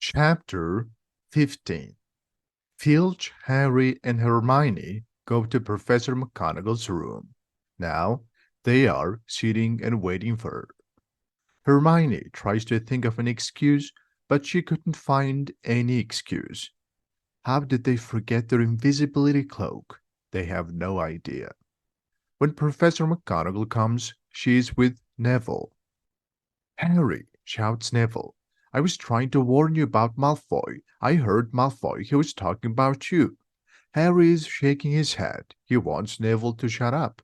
Chapter 15. Filch, Harry, and Hermione go to Professor McGonagall's room. Now, they are sitting and waiting for her. Hermione tries to think of an excuse, but she couldn't find any excuse. How did they forget their invisibility cloak? They have no idea. When Professor McGonagall comes, she is with Neville. "Harry," shouts Neville, "I was trying to warn you about Malfoy. I heard Malfoy. He was talking about you." Harry is shaking his head. He wants Neville to shut up.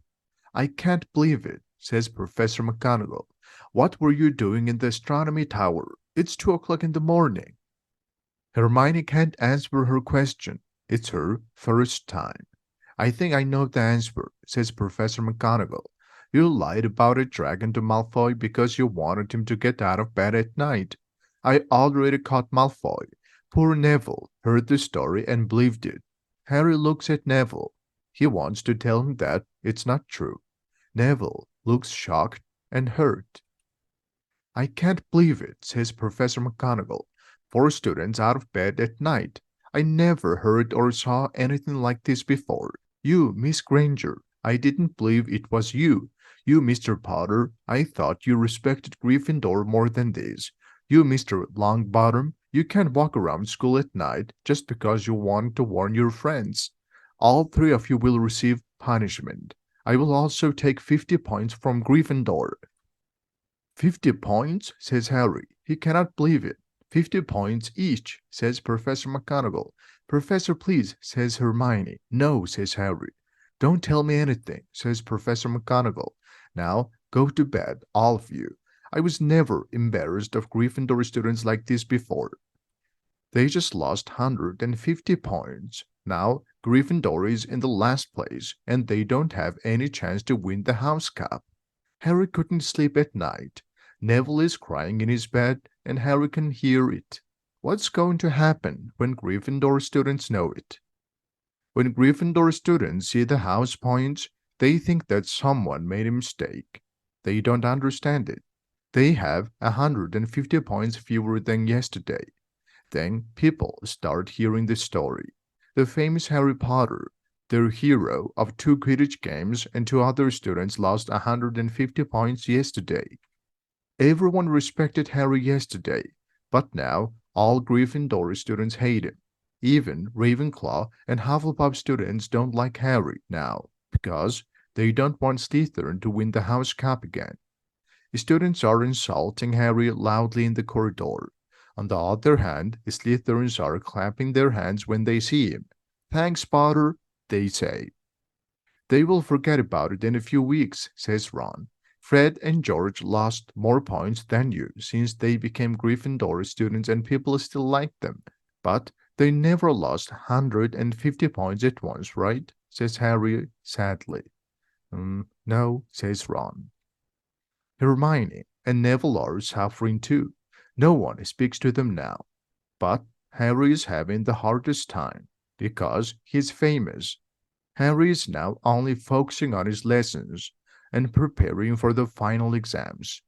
"I can't believe it," says Professor McGonagall. "What were you doing in the astronomy tower? It's 2 o'clock in the morning." Hermione can't answer her question. It's her first time. "I think I know the answer," says Professor McGonagall. "You lied about a dragon to Malfoy because you wanted him to get out of bed at night. I already caught Malfoy. Poor Neville heard the story and believed it." Harry looks at Neville. He wants to tell him that it's not true. Neville looks shocked and hurt. "I can't believe it," says Professor McGonagall. "4 students out of bed at night. I never heard or saw anything like this before. You, Miss Granger, I didn't believe it was you. You, Mr. Potter, I thought you respected Gryffindor more than this. You, Mr. Longbottom, you can't walk around school at night just because you wanted to warn your friends. All 3 of you will receive punishment. I will also take 50 points from Gryffindor." "50 points?" says Harry. He cannot believe it. "50 points each," says Professor McGonagall. "Professor, please," says Hermione. "No," says Harry. "Don't tell me anything," says Professor McGonagall. "Now, go to bed, all of you. I was never embarrassed of Gryffindor students like this before. They just lost 150 points. Now, Gryffindor is in the last place, and they don't have any chance to win the House Cup." Harry couldn't sleep at night. Neville is crying in his bed, and Harry can hear it. What's going to happen when Gryffindor students know it? When Gryffindor students see the house points, they think that someone made a mistake. They don't understand it. They have 150 points fewer than yesterday. Then people start hearing the story. The famous Harry Potter, their hero of 2 Quidditch games, and 2 other students lost 150 points yesterday. Everyone respected Harry yesterday, but now all Gryffindor students hate him. Even Ravenclaw and Hufflepuff students don't like Harry now, because they don't want Slytherin to win the House Cup again. Students are insulting Harry loudly in the corridor. On the other hand, Slytherins are clapping their hands when they see him. "Thanks, Potter," they say. "They will forget about it in a few weeks," says Ron. "Fred and George lost more points than you since they became Gryffindor students and people still like them. But they never lost 150 points at once, right?" says Harry sadly. No," says Ron. Hermione and Neville are suffering too. No one speaks to them now. But Harry is having the hardest time, because he's famous. Harry is now only focusing on his lessons and preparing for the final exams.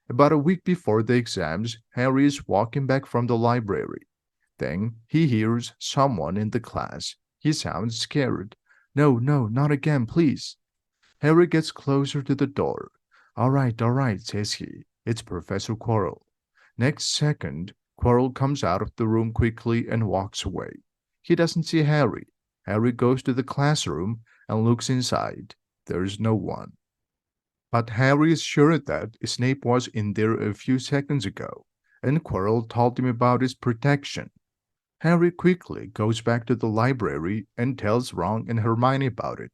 About a week before the exams, Harry is walking back from the library. Then he hears someone in the class. He sounds scared. "No, no, not again, please." Harry gets closer to the door. All right, says he. It's Professor Quirrell. Next second, Quirrell comes out of the room quickly and walks away. He doesn't see Harry. Harry goes to the classroom and looks inside. There's no one. But Harry is sure that Snape was in there a few seconds ago, and Quirrell told him about his protection. Harry quickly goes back to the library and tells Ron and Hermione about it.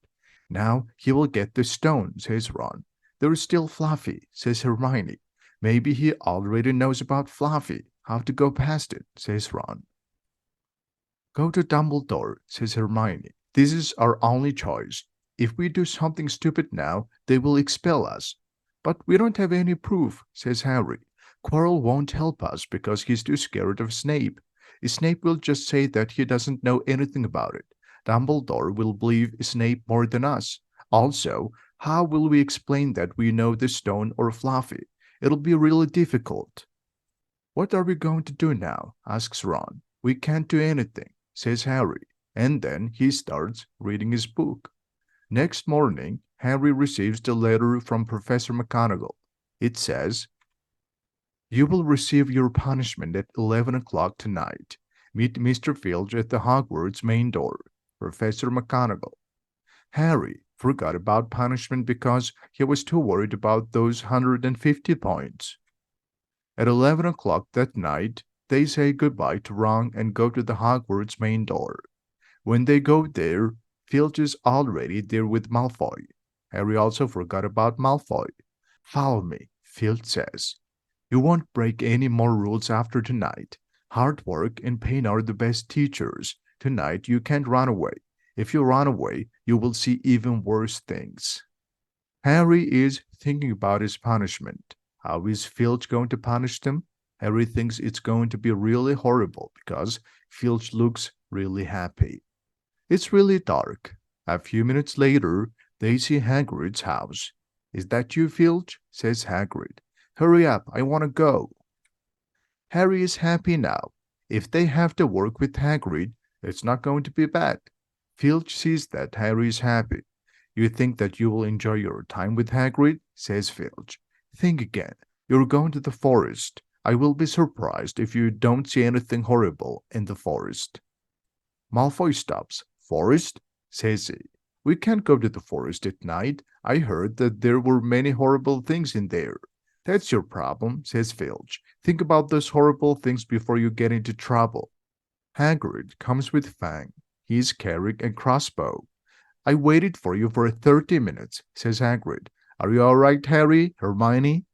"Now he will get the stone," says Ron. "There's still Fluffy," says Hermione. "Maybe he already knows about Fluffy. How to go past it," says Ron. "Go to Dumbledore," says Hermione. "This is our only choice. If we do something stupid now, they will expel us." "But we don't have any proof," says Harry. "Quirrell won't help us because he's too scared of Snape. Snape will just say that he doesn't know anything about it. Dumbledore will believe Snape more than us. Also, how will we explain that we know the stone or Fluffy? It'll be really difficult." What are we going to do now? Asks Ron. We can't do anything, says Harry, and then he starts reading his book. Next morning, Harry receives the letter from Professor McGonagall. It says, "You will receive your punishment at 11 o'clock tonight. Meet Mr. Filch at the Hogwarts main door. Professor McGonagall." Harry forgot about punishment because he was too worried about those 150 points. At 11 o'clock that night, they say goodbye to Ron and go to the Hogwarts main door. When they go there, Filch is already there with Malfoy. Harry also forgot about Malfoy. "Follow me," Filch says. "You won't break any more rules after tonight. Hard work and pain are the best teachers. Tonight you can't run away. If you run away, you will see even worse things." Harry is thinking about his punishment. How is Filch going to punish them? Harry thinks it's going to be really horrible because Filch looks really happy. It's really dark. A few minutes later, they see Hagrid's house. "Is that you, Filch?" says Hagrid. "Hurry up, I want to go." Harry is happy now. If they have to work with Hagrid, it's not going to be bad. Filch sees that Harry is happy. "You think that you will enjoy your time with Hagrid?" says Filch. "Think again. You're going to the forest. I will be surprised if you don't see anything horrible in the forest." Malfoy stops. "Forest?" says he. "We can't go to the forest at night. I heard that there were many horrible things in there." "That's your problem," says Filch. "Think about those horrible things before you get into trouble." Hagrid comes with Fang. He's carrying a crossbow. "I waited for you for 30 minutes, says Hagrid. "Are you all right, Harry, Hermione?"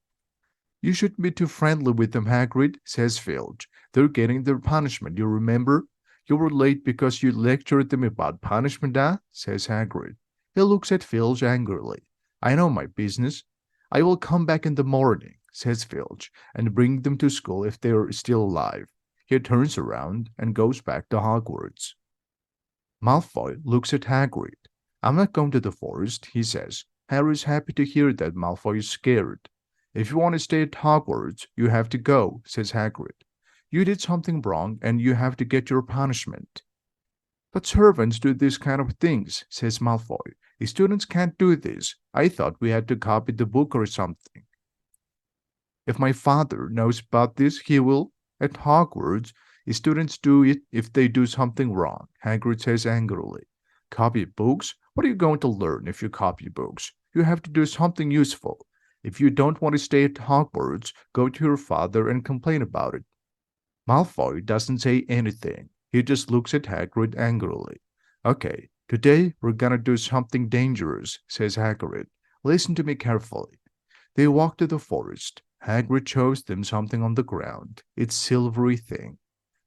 "You shouldn't be too friendly with them, Hagrid," says Filch. "They're getting their punishment, you remember?" "You were late because you lectured them about punishment, says Hagrid. He looks at Filch angrily. "I know my business. I will come back in the morning," says Filch, "and bring them to school if they're still alive." He turns around and goes back to Hogwarts. Malfoy looks at Hagrid. "I'm not going to the forest," he says. Harry's happy to hear that Malfoy is scared. "If you want to stay at Hogwarts, you have to go," says Hagrid. "You did something wrong and you have to get your punishment." "But servants do these kind of things," says Malfoy. "Students can't do this. I thought we had to copy the book or something." "If my father knows about this, he will. At Hogwarts, students do it if they do something wrong," Hagrid says angrily. "Copy books? What are you going to learn if you copy books? You have to do something useful. If you don't want to stay at Hogwarts, go to your father and complain about it." Malfoy doesn't say anything. He just looks at Hagrid angrily. "Okay, today we're gonna do something dangerous," says Hagrid. "Listen to me carefully." They walk to the forest. Hagrid shows them something on the ground. It's silvery thing.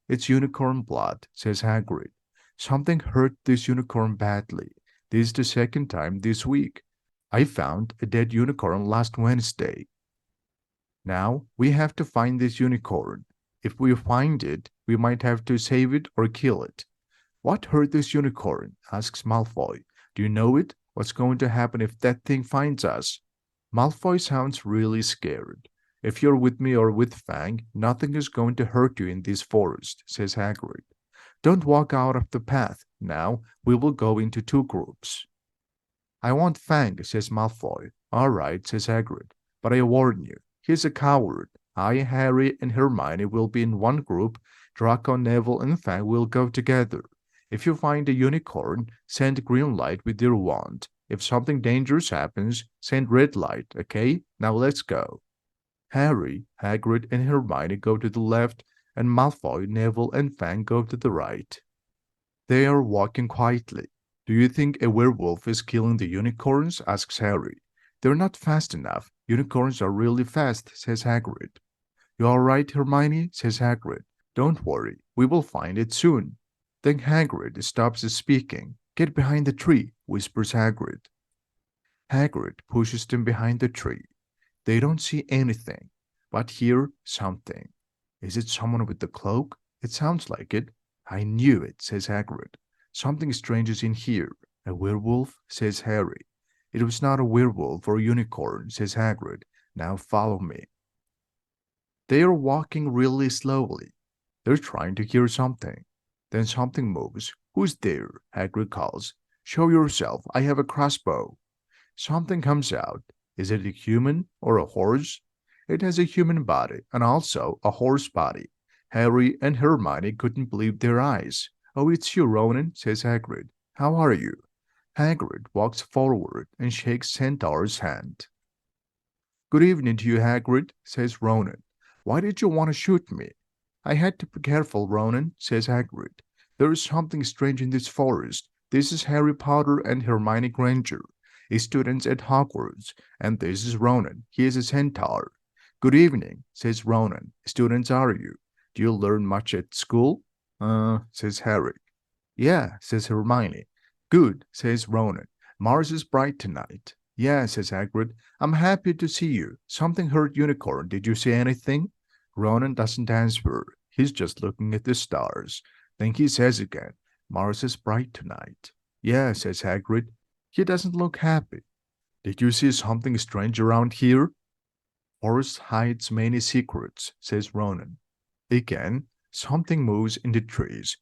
"It's unicorn blood," says Hagrid. "Something hurt this unicorn badly. This is the second time this week. I found a dead unicorn last Wednesday. Now we have to find this unicorn. If we find it, we might have to save it or kill it." "What hurt this unicorn?" asks Malfoy. "Do you know it? What's going to happen if that thing finds us?" Malfoy sounds really scared. "If you're with me or with Fang, nothing is going to hurt you in this forest," says Hagrid. "Don't walk out of the path. Now we will go into two groups." "I want Fang," says Malfoy. "All right," says Hagrid. "But I warn you, he's a coward. I, Harry, and Hermione will be in one group. Draco, Neville, and Fang will go together. If you find a unicorn, send green light with your wand. If something dangerous happens, send red light, okay? Now let's go." Harry, Hagrid, and Hermione go to the left, and Malfoy, Neville, and Fang go to the right. They are walking quietly. "Do you think a werewolf is killing the unicorns?" asks Harry. "They're not fast enough. Unicorns are really fast," says Hagrid. "You all right, Hermione?" says Hagrid. "Don't worry, we will find it soon." Then Hagrid stops speaking. "Get behind the tree," whispers Hagrid. Hagrid pushes them behind the tree. They don't see anything, but hear something. "Is it someone with the cloak? It sounds like it." "I knew it," says Hagrid. "Something strange is in here." "A werewolf?" says Harry. "It was not a werewolf or a unicorn," says Hagrid. "Now follow me." They are walking really slowly. They're trying to hear something. Then something moves. Who's there? Hagrid calls. Show yourself. I have a crossbow. Something comes out. Is it a human or a horse? It has a human body and also a horse body. Harry and Hermione couldn't believe their eyes. Oh, it's you, Ronan, says Hagrid. How are you? Hagrid walks forward and shakes Centaur's hand. Good evening to you, Hagrid, says Ronan. Why did you want to shoot me? I had to be careful, Ronan, says Hagrid. There is something strange in this forest. This is Harry Potter and Hermione Granger, students at Hogwarts, and this is Ronan. He is a centaur. Good evening, says Ronan. Students are you? Do you learn much at school? Says Harry. Yeah, says Hermione. Good, says Ronan. Mars is bright tonight. Yeah, says Hagrid. I'm happy to see you. Something hurt Unicorn. Did you see anything? Ronan doesn't answer. He's just looking at the stars. Then he says again, Mars is bright tonight. Yeah, says Hagrid. He doesn't look happy. Did you see something strange around here? Forest hides many secrets, says Ronan. Again, something moves in the trees.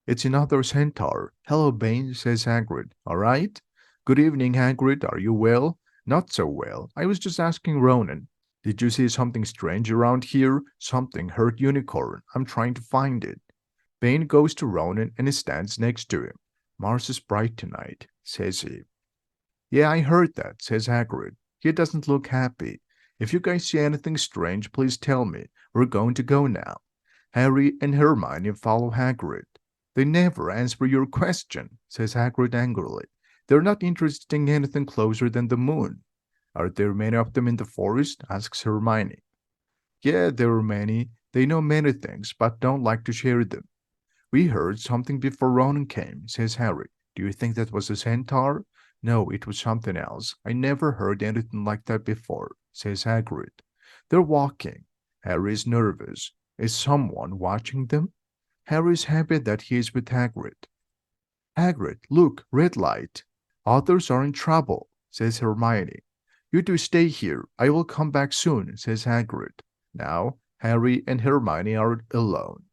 It's another centaur. Hello, Bane, says Hagrid. All right? Good evening, Hagrid. Are you well? Not so well. I was just asking Ronan. Did you see something strange around here? Something hurt Unicorn. I'm trying to find it. Bane goes to Ronan and stands next to him. Mars is bright tonight, says he. Yeah, I heard that, says Hagrid. He doesn't look happy. If you guys see anything strange, please tell me. We're going to go now. Harry and Hermione follow Hagrid. They never answer your question, says Hagrid angrily. They're not interested in anything closer than the moon. Are there many of them in the forest? Asks Hermione. Yeah, there are many. They know many things, but don't like to share them. We heard something before Ronan came, says Harry. Do you think that was a centaur? No, it was something else. I never heard anything like that before, says Hagrid. They're walking. Harry is nervous. Is someone watching them? Harry is happy that he is with Hagrid. Hagrid, look, red light. Others are in trouble, says Hermione. You two stay here. I will come back soon, says Hagrid. Now, Harry and Hermione are alone.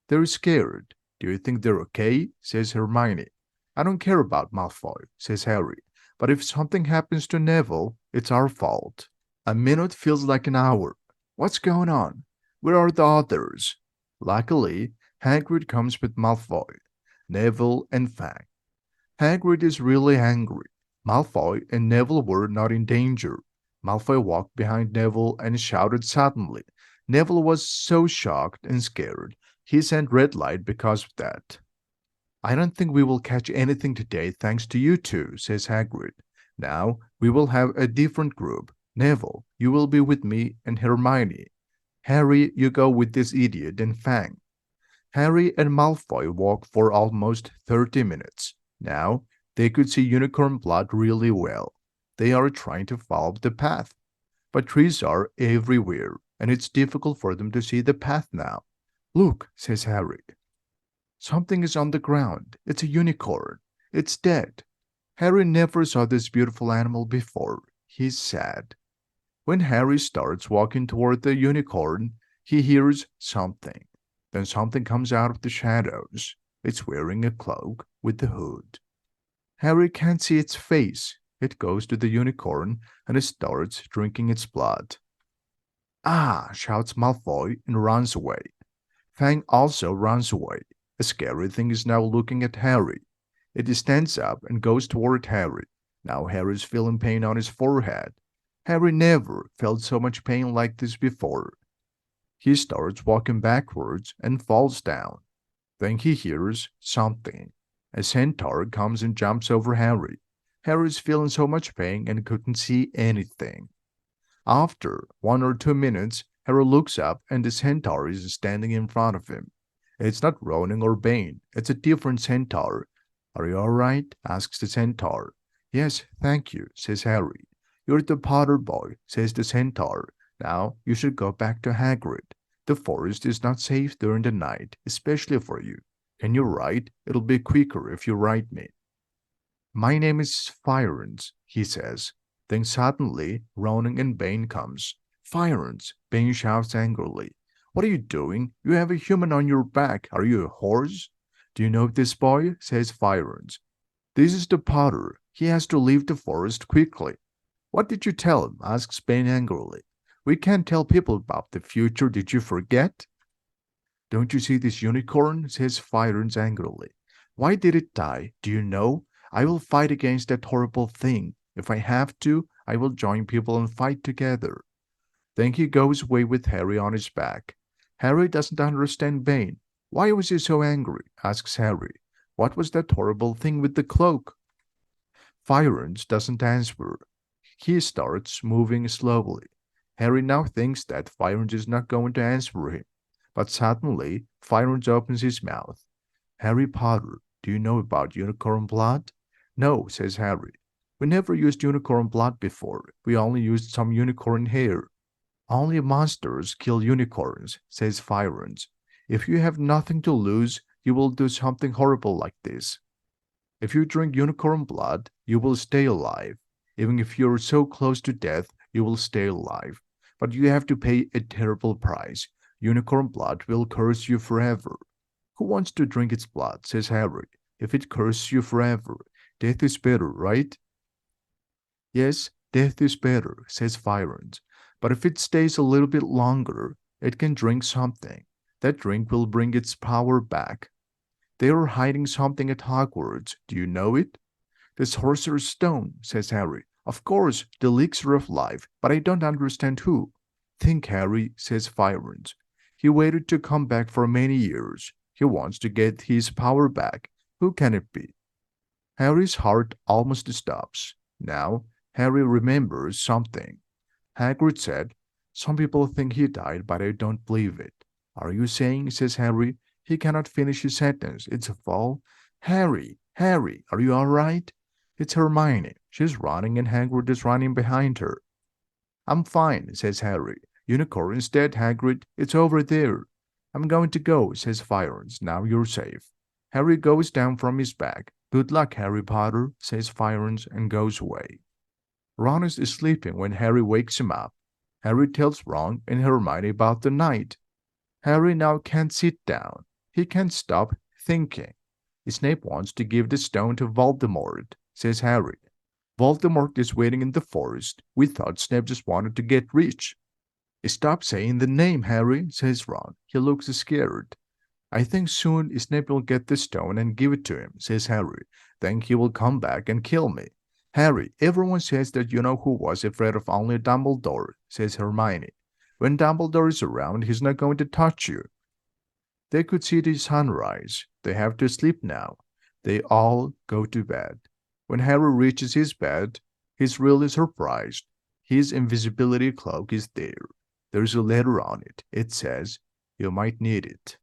They're scared. Do you think they're okay? Says Hermione. I don't care about Malfoy, says Harry. But if something happens to Neville, it's our fault. A minute feels like an hour. What's going on? Where are the others? Luckily, Hagrid comes with Malfoy, Neville, and Fang. Hagrid is really angry. Malfoy and Neville were not in danger. Malfoy walked behind Neville and shouted suddenly. Neville was so shocked and scared, he sent red light because of that. I don't think we will catch anything today thanks to you two, says Hagrid. Now we will have a different group. Neville, you will be with me and Hermione. Harry, you go with this idiot and Fang. Harry and Malfoy walk for almost 30 minutes. Now they could see unicorn blood really well. They are trying to follow the path. But trees are everywhere, and it's difficult for them to see the path now. Look, says Harry. Something is on the ground. It's a unicorn. It's dead. Harry never saw this beautiful animal before. He's sad. When Harry starts walking toward the unicorn, he hears something. Then something comes out of the shadows. It's wearing a cloak with a hood. Harry can't see its face. It goes to the unicorn and it starts drinking its blood. Ah! Shouts Malfoy and runs away. Fang also runs away. A scary thing is now looking at Harry. It stands up and goes toward Harry. Now Harry's feeling pain on his forehead. Harry never felt so much pain like this before. He starts walking backwards and falls down. Then he hears something. A centaur comes and jumps over Harry. Harry's feeling so much pain and couldn't see anything. After 1 or 2 minutes, Harry looks up and the centaur is standing in front of him. It's not Ronan or Bane, it's a different centaur. Are you alright? Asks the centaur. Yes, thank you, says Harry. You're the Potter boy, says the centaur. Now you should go back to Hagrid. The forest is not safe during the night, especially for you. Can you write? It'll be quicker if you write me. My name is Philosopher'S, he says. Then suddenly Ronan and Bane comes. Philosopher'S, Bane shouts angrily. What are you doing? You have a human on your back. Are you a horse? Do you know this boy? Says Phyrons. This is the Potter. He has to leave the forest quickly. What did you tell him? Asks Spain angrily. We can't tell people about the future. Did you forget? Don't you see this unicorn? Says Phyrons angrily. Why did it die? Do you know? I will fight against that horrible thing. If I have to, I will join people and fight together. Then he goes away with Harry on his back. Harry doesn't understand Bane. Why was he so angry? Asks Harry. What was that horrible thing with the cloak? Phyrons doesn't answer. He starts moving slowly. Harry now thinks that Phyrons is not going to answer him. But suddenly, Phyrons opens his mouth. Harry Potter, do you know about unicorn blood? No, says Harry. We never used unicorn blood before. We only used some unicorn hair. Only monsters kill unicorns, says Phyrons. If you have nothing to lose, you will do something horrible like this. If you drink unicorn blood, you will stay alive. Even if you're so close to death, you will stay alive. But you have to pay a terrible price. Unicorn blood will curse you forever. Who wants to drink its blood, says Harry. If it curses you forever, death is better, right? Yes, death is better, says Phyrons. But if it stays a little bit longer, it can drink something. That drink will bring its power back. They are hiding something at Hogwarts. Do you know it? The Sorcerer's Stone, says Harry. Of course, the elixir of life, but I don't understand who. Think, Harry, says Phyrons. He waited to come back for many years. He wants to get his power back. Who can it be? Harry's heart almost stops. Now, Harry remembers something. Hagrid said, some people think he died, but I don't believe it. Are you saying, says Harry, he cannot finish his sentence. It's a fall. Harry, Harry, are you all right? It's Hermione. She's running and Hagrid is running behind her. I'm fine, says Harry. Unicorn's dead, Hagrid. It's over there. I'm going to go, says Phyrons. Now you're safe. Harry goes down from his back. Good luck, Harry Potter, says Phyrons and goes away. Ron is sleeping when Harry wakes him up. Harry tells Ron and Hermione about the night. Harry now can't sit down. He can't stop thinking. Snape wants to give the stone to Voldemort, says Harry. Voldemort is waiting in the forest. We thought Snape just wanted to get rich. Stop saying the name, Harry, says Ron. He looks scared. I think soon Snape will get the stone and give it to him, says Harry. Then he will come back and kill me. Harry, everyone says that you know who was afraid of only Dumbledore, says Hermione. When Dumbledore is around, he's not going to touch you. They could see the sunrise. They have to sleep now. They all go to bed. When Harry reaches his bed, he's really surprised. His invisibility cloak is there. There's a letter on it. It says, you might need it.